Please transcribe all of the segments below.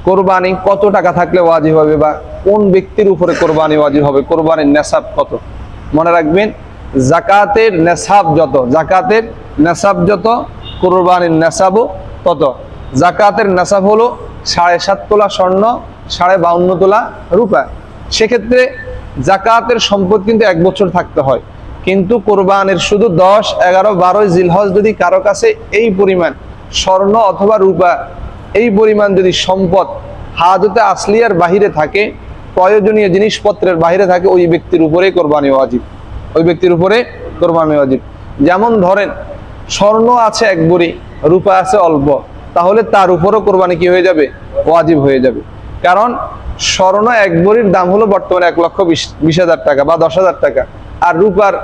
কোরবানি কত টাকা থাকলে ওয়াজিব হবে বা কোন ব্যক্তির উপরে কোরবানি ওয়াজিব হবে, কোরবানির নেসাব কত? মনে রাখবেন, যাকাতের নেসাব যত কোরবানির নেসাবও তত। যাকাতের নেসাব হলো 7.5 তোলা স্বর্ণ, 52.5 তোলা রূপা। সেক্ষেত্রে যাকাতের সম্পদ কিন্তু 1 বছর থাকতে হয়। কিন্তু কোরবানির শুধু 10, 11, 12 জিলহজ যদি কারো কাছে এই পরিমাণ স্বর্ণ অথবা রূপা, এই পরিমাণ যদি সম্পদ হাজতে আসলিয়ার বাহিরে থাকে, প্রয়োজনীয় জিনিসপত্রের বাহিরে থাকে, ওই ব্যক্তির উপরে কোরবানি ওয়াজিব, যেমন ধরেন স্বর্ণ আছে 1 ভরি, রূপা আছে অল্প, তাহলে তার উপরও কোরবানি কি হয়ে যাবে? ওয়াজিব হয়ে যাবে। কারণ স্বর্ণ 1 ভরির দাম হলো বর্তমানে 1,20,000 টাকা বা 10,000 টাকা, আর রূপার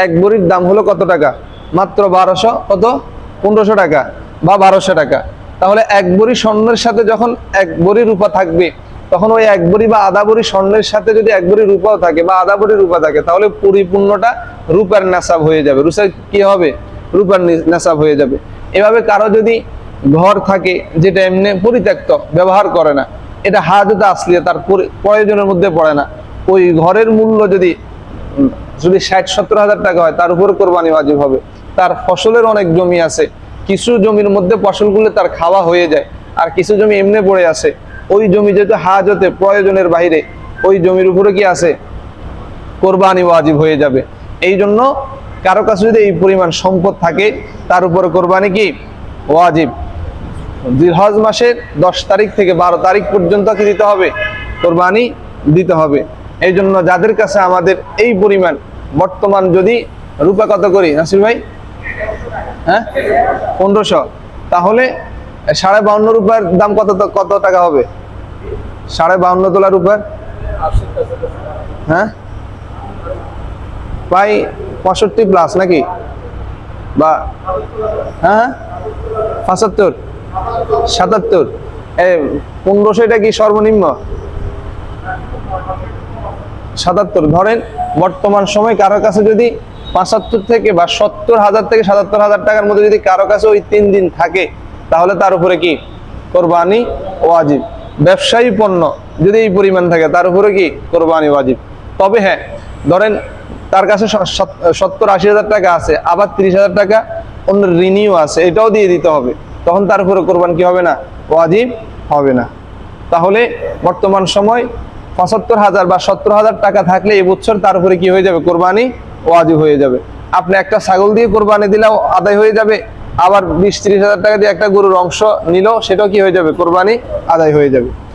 1 ভরির দাম হলো কত টাকা? মাত্র 1500 টাকা বা 1200 টাকা। তাহলে 1 ভরি স্বর্ণের সাথে যখন 1 ভরি রূপা থাকবে, তখন ওই 1 ভরি বা আধা ভরি স্বর্ণের সাথে যদি 1 ভরি রূপাও থাকে বা আধা ভরি রূপা থাকে, তাহলে পরিপূর্ণটা রূপার নেসাব হয়ে যাবে। কি হবে? রূপার নেসাব হয়ে যাবে। এভাবে কারো যদি ঘর থাকে যেটা এমনি পরিত্যক্ত, ব্যবহার করে না, এটা হাজতে আসলিয়া, তার প্রয়োজনের মধ্যে পড়ে না, ওই ঘরের মূল্য যদি 60-70 হাজার টাকা হয়, তার উপরে কোরবানি ওয়াজিব হবে। তার ফসলের অনেক জমি আছে, কিছু জমির মধ্যে ফসলগুলো তার খাওয়া হয়ে যায়, আর কিছু জমি এমনি পড়ে আছে, ওই জমি যেহেতু হাজতে প্রয়োজনের বাইরে, ওই জমির উপরে কি আছে? কোরবানি ওয়াজিব হয়ে যাবে। এই জন্য কারো কাছে যদি এই পরিমাণ সম্পদ থাকে, তার উপরে কোরবানি কি ওয়াজিব। জিলহজ মাসের 10 তারিখ থেকে 12 তারিখ পর্যন্ত কি দিতে হবে? কোরবানি দিতে হবে। এই জন্য যাদের কাছে আমাদের এই পরিমাণ, বর্তমান যদি রূপা কত করি নাসির ভাই? হ্যাঁ, 1500, তাহলে 52.5 রূপার দাম কত টাকা হবে? 52.5 তোলা রূপার, হ্যাঁ, প্রায় 65 প্লাস নাকি, বা হ্যাঁ 75, 77। 1500 এটা কি সর্বনিম্ন? 77 ধরেন। বর্তমান সময় কারো কাছে যদি 75 থেকে বা 70,000 থেকে 77,000 টাকার মধ্যে যদি কারো কাছে ওই 3 দিন থাকে, তাহলে তার উপরে কি কোরবানি ওয়াজিব। ব্যবসায়ী পণ্য যদি এই পরিমাণ থাকে, তার উপরে কি কোরবানি ওয়াজিব। তবে হ্যাঁ, ধরেন তার কাছে 70-80 হাজার টাকা আছে, আবার 30 হাজার টাকা অন্য ঋণীও আছে, এটাও দিয়ে দিতে হবে, তখন তার উপরে কোরবানি কি হবে না? ওয়াজিব হবে না। তাহলে বর্তমান সময় 75,000 বা 70,000 টাকা থাকলে এই বছর তার উপরে কি হয়ে যাবে? কোরবানি ওয়াজিব হয়ে যাবে। আপনি একটা ছাগল দিয়ে কোরবানি দিলেও আদায় হয়ে যাবে, আবার 20-30 হাজার টাকা দিয়ে একটা গরুর অংশ নিলেও সেটাও কি হয়ে যাবে? কোরবানি আদায় হয়ে যাবে।